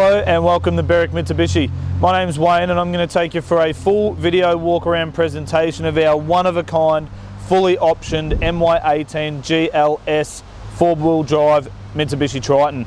Hello and welcome to Berwick Mitsubishi. My name's Wayne and I'm going to take you for a full video walk-around presentation of our one-of-a-kind, fully optioned MY18 GLS 4-wheel drive Mitsubishi Triton.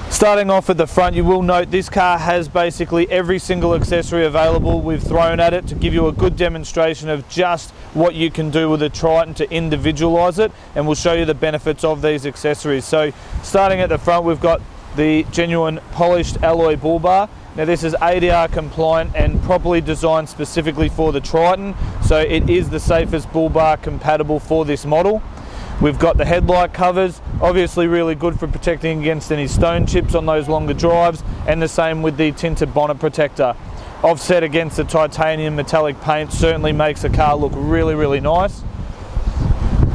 Starting off at the front, you will note this car has basically every single accessory available we've thrown at it to give you a good demonstration of just what you can do with a Triton to individualize it, and we'll show you the benefits of these accessories. So starting at the front, we've got the genuine polished alloy bull bar. Now this is ADR compliant and properly designed specifically for the Triton, so it is the safest bull bar compatible for this model. We've got the headlight covers, obviously really good for protecting against any stone chips on those longer drives, and the same with the tinted bonnet protector. Offset against the titanium metallic paint certainly makes the car look really nice.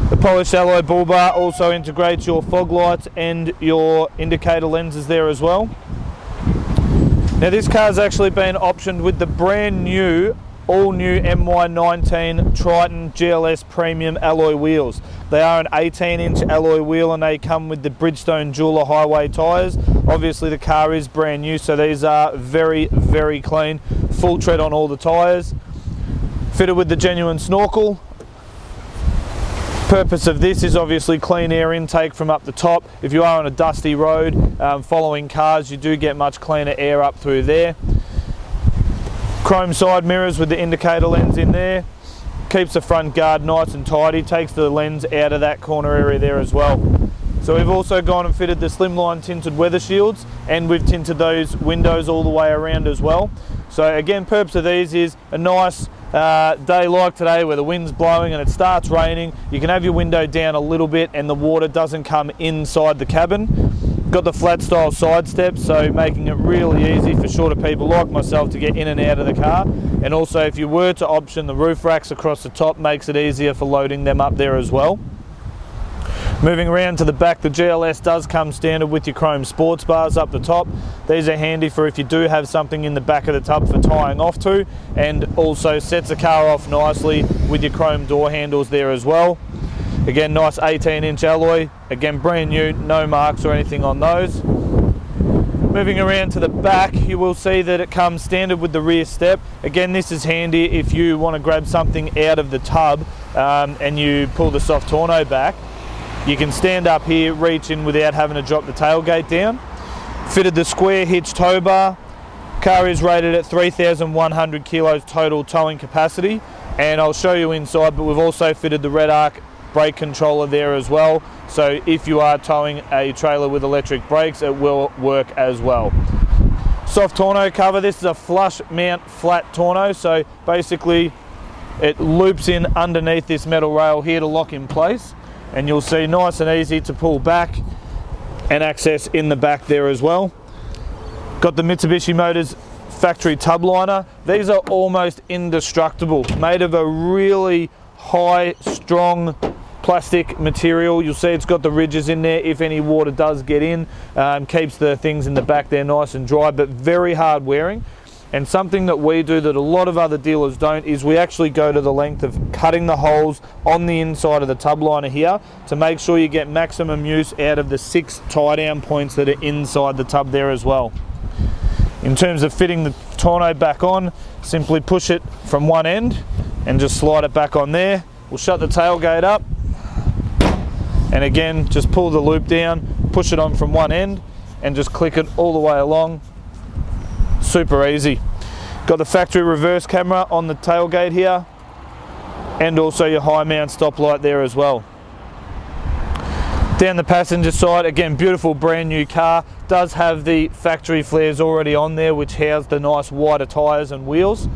The polished alloy bull bar also integrates your fog lights and your indicator lenses there as well. Now this car's actually been optioned with the brand new, all new MY19 Triton GLS premium alloy wheels. They are an 18-inch alloy wheel and they come with the Bridgestone Jeweler highway tyres. Obviously the car is brand new, so these are very clean, full tread on all the tyres. Fitted with the genuine snorkel. Purpose of this is obviously clean air intake from up the top. If you are on a dusty road following cars, you do get much cleaner air up through there. Chrome side mirrors with the indicator lens in there. Keeps the front guard nice and tidy, takes the lens out of that corner area there as well. So we've also gone and fitted the slimline tinted weather shields, and we've tinted those windows all the way around as well. So again, purpose of these is a nice day like today where the wind's blowing and it starts raining, you can have your window down a little bit and the water doesn't come inside the cabin. Got the flat style side steps, so making it really easy for shorter people like myself to get in and out of the car. And also if you were to option the roof racks across the top, makes it easier for loading them up there as well. Moving around to the back, the GLS does come standard with your chrome sports bars up the top. These are handy for if you do have something in the back of the tub for tying off to, and also sets the car off nicely with your chrome door handles there as well. Again, nice 18-inch alloy, again brand new, no marks or anything on those. Moving around to the back, you will see that it comes standard with the rear step. Again, this is handy if you want to grab something out of the tub and you pull the soft tonneau back. You can stand up here, reach in without having to drop the tailgate down. Fitted the square hitch tow bar. Car is rated at 3,100 kilos total towing capacity, and I'll show you inside, but we've also fitted the red arc brake controller there as well, so if you are towing a trailer with electric brakes, it will work as well. Soft tonneau cover. This is a flush mount flat tonneau, so basically it loops in underneath this metal rail here to lock in place, and you'll see nice and easy to pull back and access in the back there as well. Got the Mitsubishi Motors factory tub liner. These are almost indestructible, made of a really high, strong plastic material. You'll see it's got the ridges in there if any water does get in. Keeps the things in the back there nice and dry, but very hard wearing. And something that we do that a lot of other dealers don't is we actually go to the length of cutting the holes on the inside of the tub liner here to make sure you get maximum use out of the 6 tie down points that are inside the tub there as well. In terms of fitting the tonneau back on, simply push it from one end and just slide it back on there. We'll shut the tailgate up, and again just pull the loop down, push it on from one end and just click it all the way along. Super easy. Got the factory reverse camera on the tailgate here, and also your high mount stoplight there as well. Down the passenger side, again beautiful brand new car. Does have the factory flares already on there which house the nice wider tyres and wheels.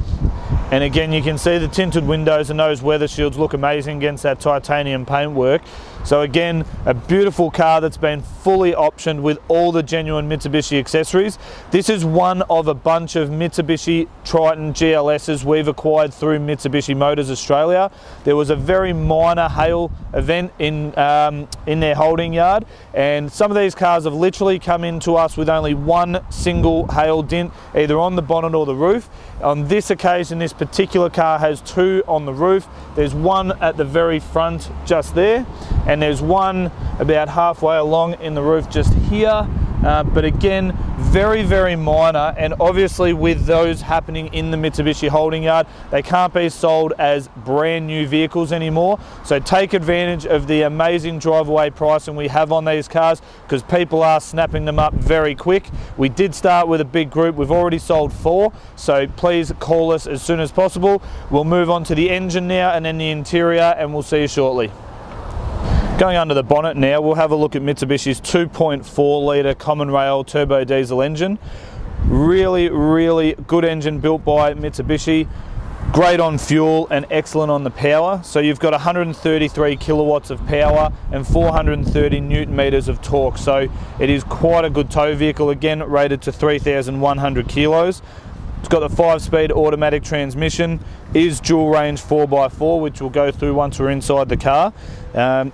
And again you can see the tinted windows and those weather shields look amazing against that titanium paintwork. So again, a beautiful car that's been fully optioned with all the genuine Mitsubishi accessories. This is one of a bunch of Mitsubishi Triton GLSs we've acquired through Mitsubishi Motors Australia. There was a very minor hail event in their holding yard, and some of these cars have literally come into us with only one single hail dint, either on the bonnet or the roof. On this occasion, this particular car has 2 on the roof. There's one at the very front just there, and there's one about halfway along in the roof just here, but again, very, very minor, and obviously with those happening in the Mitsubishi holding yard, they can't be sold as brand new vehicles anymore. So take advantage of the amazing drive-away pricing we have on these cars, because people are snapping them up very quick. We did start with a big group. We've already sold 4, so please call us as soon as possible. We'll move on to the engine now and then the interior, and we'll see you shortly. Going under the bonnet now, we'll have a look at Mitsubishi's 2.4 litre common rail turbo diesel engine. Really, really good engine built by Mitsubishi. Great on fuel and excellent on the power. So you've got 133 kilowatts of power and 430 newton meters of torque. So it is quite a good tow vehicle, again rated to 3,100 kilos. It's got the 5-speed automatic transmission, is dual range 4x4, which we'll go through once we're inside the car.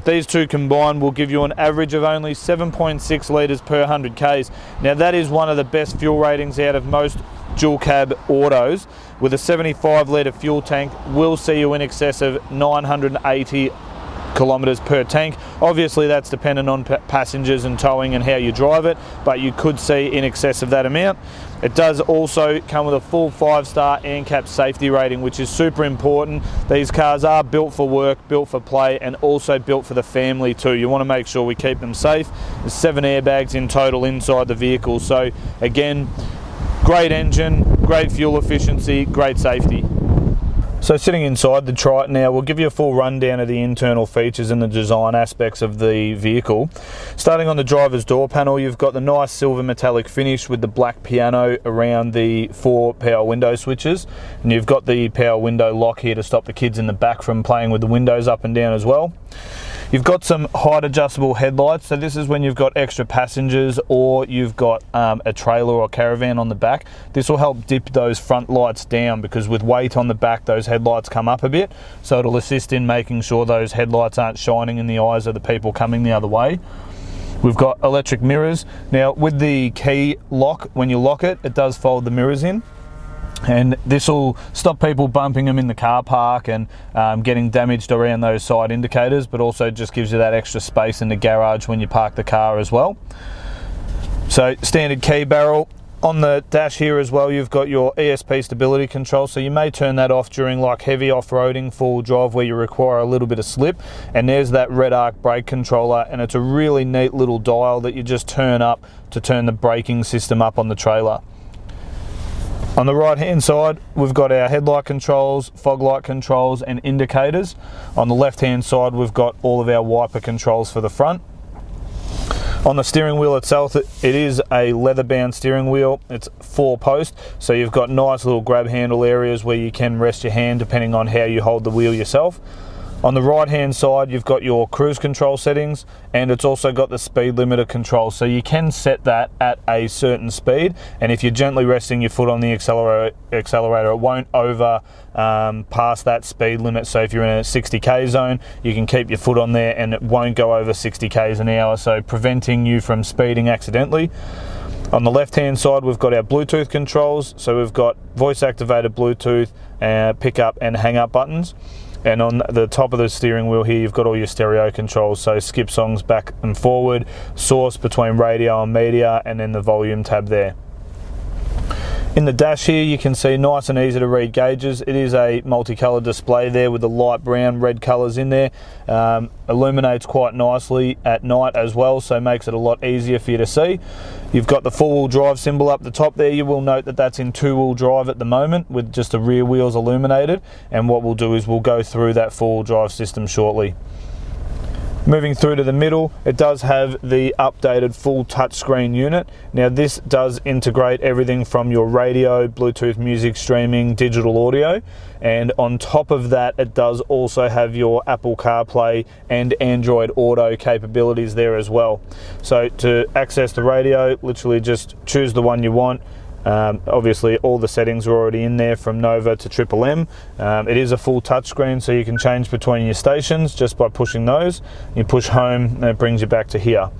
These two combined will give you an average of only 7.6 litres per 100 Ks. Now that is one of the best fuel ratings out of most dual cab autos. With a 75 litre fuel tank, will see you in excess of 980 kilometres per tank. Obviously that's dependent on passengers and towing and how you drive it, but you could see in excess of that amount. It does also come with a full 5-star ANCAP safety rating, which is super important. These cars are built for work, built for play, and also built for the family too. You want to make sure we keep them safe. There's 7 airbags in total inside the vehicle. So again, great engine, great fuel efficiency, great safety. So sitting inside the Triton now, we'll give you a full rundown of the internal features and the design aspects of the vehicle. Starting on the driver's door panel, you've got the nice silver metallic finish with the black piano around the 4 power window switches. And you've got the power window lock here to stop the kids in the back from playing with the windows up and down as well. You've got some height adjustable headlights, so this is when you've got extra passengers or you've got a trailer or caravan on the back. This will help dip those front lights down, because with weight on the back those headlights come up a bit, so it'll assist in making sure those headlights aren't shining in the eyes of the people coming the other way. We've got electric mirrors. Now with the key lock, when you lock it, it does fold the mirrors in. And this will stop people bumping them in the car park and getting damaged around those side indicators, but also just gives you that extra space in the garage when you park the car as well. So standard key barrel. On the dash here as well, you've got your Esp Stability Control, so you may turn that off during like heavy off-roading, full drive where you require a little bit of slip. And there's that red arc brake controller, and it's a really neat little dial that you just turn up to turn the braking system up on the trailer. On the right hand side, we've got our headlight controls, fog light controls and indicators. On the left hand side, we've got all of our wiper controls for the front. On the steering wheel itself, it is a leather bound steering wheel. It's 4-post, so you've got nice little grab handle areas where you can rest your hand depending on how you hold the wheel yourself. On the right hand side, you've got your cruise control settings, and it's also got the speed limiter control, so you can set that at a certain speed, and if you're gently resting your foot on the accelerator, it won't over past that speed limit. So if you're in a 60k zone, you can keep your foot on there and it won't go over 60 k's an hour, so preventing you from speeding accidentally. On the left hand side, we've got our Bluetooth controls, so we've got voice activated Bluetooth, pick up and hang up buttons. And on the top of the steering wheel here, you've got all your stereo controls, so skip songs back and forward, source between radio and media, and then the volume tab there. In the dash here, you can see nice and easy to read gauges. It is a multicolored display there with the light brown, red colors in there. Illuminates quite nicely at night as well, so makes it a lot easier for you to see. You've got the 4-wheel drive symbol up the top there. You will note that that's in 2-wheel drive at the moment with just the rear wheels illuminated. And what we'll do is we'll go through that 4-wheel drive system shortly. Moving through to the middle, it does have the updated full touchscreen unit. Now this does integrate everything from your radio, Bluetooth music streaming, digital audio, and on top of that it does also have your Apple CarPlay and Android Auto capabilities there as well. So to access the radio, literally just choose the one you want. Obviously all the settings are already in there from Nova to Triple M. It is a full touchscreen, so you can change between your stations just by pushing those. You push home and it brings you back to here.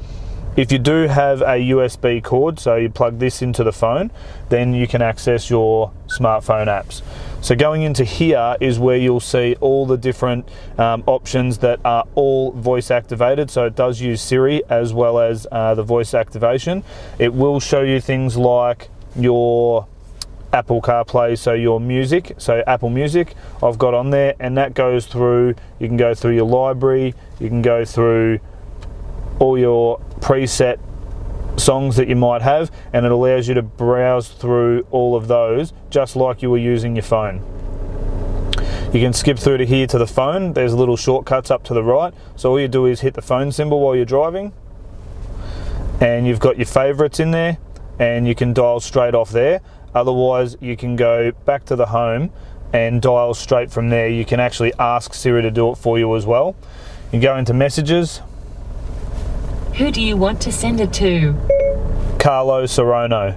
If you do have a USB cord, so you plug this into the phone, then you can access your smartphone apps. So going into here is where you'll see all the different options that are all voice activated. So it does use Siri as well as the voice activation. It will show you things like your Apple CarPlay, so your music, so Apple Music I've got on there, and that goes through, you can go through your library, you can go through all your preset songs that you might have, and it allows you to browse through all of those just like you were using your phone. You can skip through to here to the phone. There's little shortcuts up to the right, so all you do is hit the phone symbol while you're driving, and you've got your favorites in there, and you can dial straight off there. Otherwise you can go back to the home and dial straight from there. You can actually ask Siri to do it for you as well. You go into messages. Who do you want to send it to? Carlo Serrano.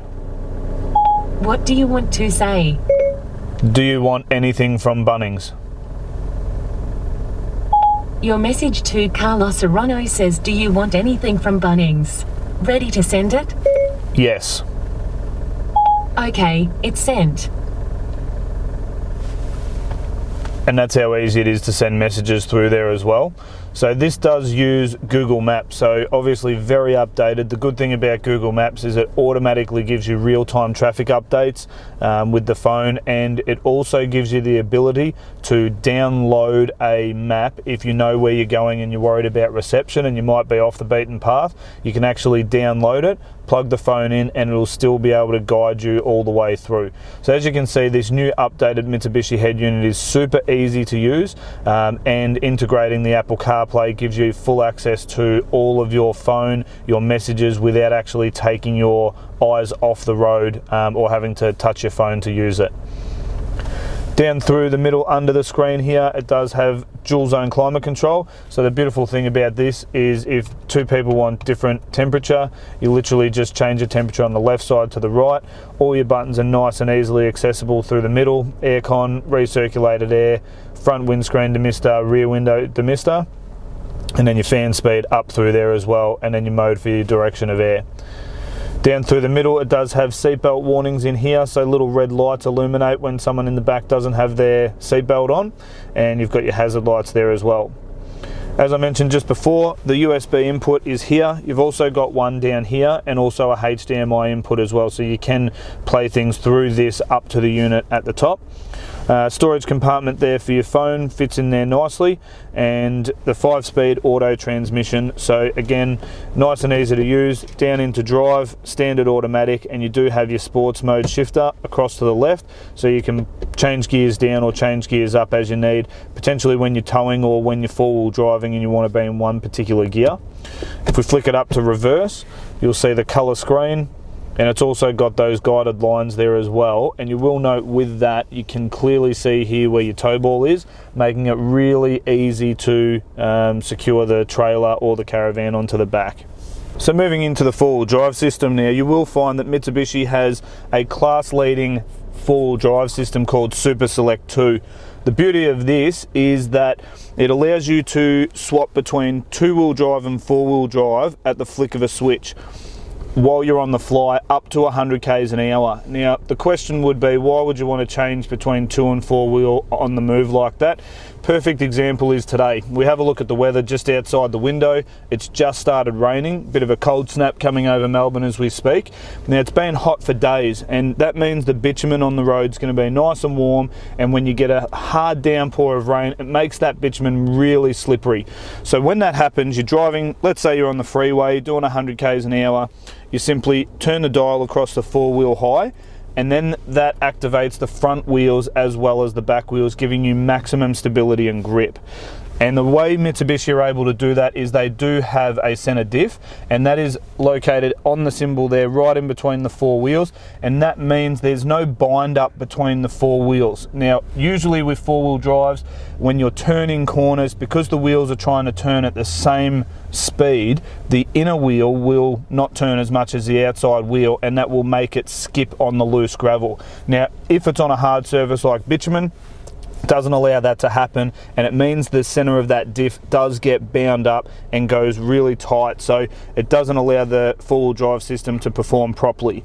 What do you want to say? Do you want anything from Bunnings? Your message to Carlo Serrano says, do you want anything from Bunnings? Ready to send it? Yes. Okay, it's sent. And that's how easy it is to send messages through there as well. So this does use Google Maps, so obviously very updated. The good thing about Google Maps is it automatically gives you real-time traffic updates with the phone, and it also gives you the ability to download a map if you know where you're going and you're worried about reception and you might be off the beaten path. You can actually download it, plug the phone in, and it'll still be able to guide you all the way through. So as you can see, this new updated Mitsubishi head unit is super easy to use, and integrating the Apple CarPlay gives you full access to all of your phone, your messages, without actually taking your eyes off the road or having to touch your phone to use it. Down through the middle under the screen here, it does have dual zone climate control. So the beautiful thing about this is if two people want different temperature, you literally just change the temperature on the left side to the right. All your buttons are nice and easily accessible through the middle. Aircon, recirculated air, front windscreen demister, rear window demister, and then your fan speed up through there as well, and then your mode for your direction of air. Down through the middle, it does have seatbelt warnings in here, so little red lights illuminate when someone in the back doesn't have their seatbelt on, and you've got your hazard lights there as well. As I mentioned just before, the USB input is here. You've also got one down here and also a HDMI input as well, so you can play things through this up to the unit at the top. Storage compartment there for your phone fits in there nicely, and the 5-speed auto transmission, so again nice and easy to use. Down into drive, standard automatic, and you do have your sports mode shifter across to the left, so you can change gears down or change gears up as you need, potentially when you're towing or when you're four-wheel driving and you want to be in one particular gear. If we flick it up to reverse, you'll see the colour screen, and it's also got those guided lines there as well, and you will note with that you can clearly see here where your tow ball is, making it really easy to secure the trailer or the caravan onto the back. So moving into the four-wheel drive system now, you will find that Mitsubishi has a class-leading four-wheel drive system called Super Select 2. The beauty of this is that it allows you to swap between two-wheel drive and four-wheel drive at the flick of a switch, while you're on the fly up to 100 k's an hour. Now the question would be, why would you want to change between two and four wheel on the move like that? Perfect example is today. We have a look at the weather just outside the window. It's just started raining, bit of a cold snap coming over Melbourne as we speak. Now it's been hot for days, and that means the bitumen on the road is going to be nice and warm, and when you get a hard downpour of rain, it makes that bitumen really slippery. So when that happens, you're driving, let's say you're on the freeway doing 100 k's an hour, you simply turn the dial across the four-wheel high, and then that activates the front wheels as well as the back wheels, giving you maximum stability and grip. And the way Mitsubishi are able to do that is they do have a center diff, and that is located on the symbol there right in between the four wheels, and that means there's no bind up between the four wheels. Now usually with four-wheel drives, when you're turning corners, because the wheels are trying to turn at the same speed, the inner wheel will not turn as much as the outside wheel, and that will make it skip on the loose gravel. Now if it's on a hard surface like bitumen, doesn't allow that to happen, and it means the center of that diff does get bound up and goes really tight, so it doesn't allow the four-wheel drive system to perform properly.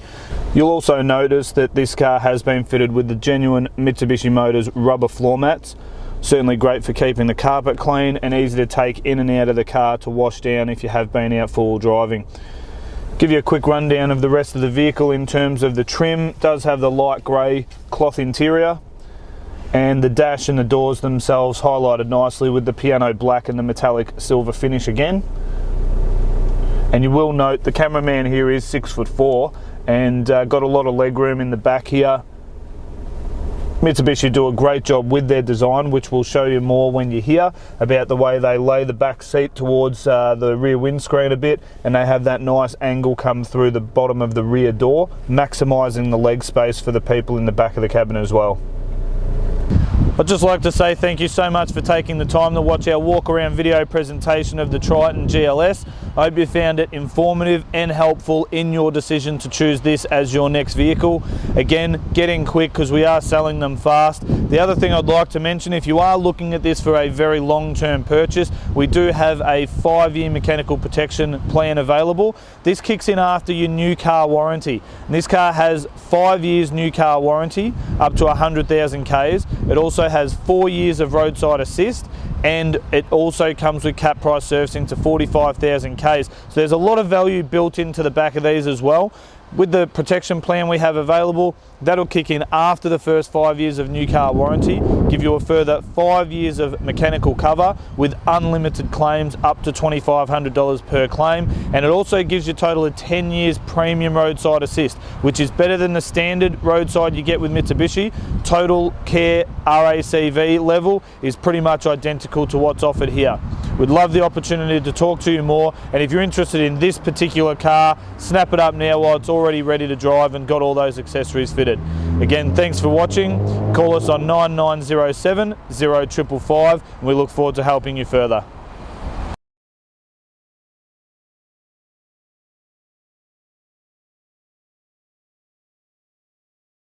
You'll also notice that this car has been fitted with the genuine Mitsubishi Motors rubber floor mats. Certainly great for keeping the carpet clean and easy to take in and out of the car to wash down if you have been out four-wheel driving. Give you a quick rundown of the rest of the vehicle in terms of the trim. It does have the light grey cloth interior, and the dash and the doors themselves highlighted nicely with the piano black and the metallic silver finish again. And you will note the cameraman here is 6'4" and got a lot of leg room in the back here. Mitsubishi do a great job with their design, which we'll show you more when you're here, about the way they lay the back seat towards the rear windscreen a bit, and they have that nice angle come through the bottom of the rear door, maximising the leg space for the people in the back of the cabin as well. I'd just like to say thank you so much for taking the time to watch our walk around video presentation of the Triton GLS. I hope you found it informative and helpful in your decision to choose this as your next vehicle. Again, get in quick because we are selling them fast. The other thing I'd like to mention, if you are looking at this for a very long-term purchase, we do have a 5-year mechanical protection plan available. This kicks in after your new car warranty. And this car has 5 years new car warranty up to 100,000 Ks. It also has 4 years of roadside assist, and it also comes with cap price servicing to 45,000 Ks. So there's a lot of value built into the back of these as well. With the protection plan we have available, that'll kick in after the first 5 years of new car warranty, give you a further 5 years of mechanical cover with unlimited claims up to $2,500 per claim, and it also gives you a total of 10 years premium roadside assist, which is better than the standard roadside you get with Mitsubishi. Total Care RACV level is pretty much identical to what's offered here. We'd love the opportunity to talk to you more, and if you're interested in this particular car, snap it up now while it's already ready to drive and got all those accessories fitted. Again, thanks for watching. Call us on 9907 0555 and we look forward to helping you further.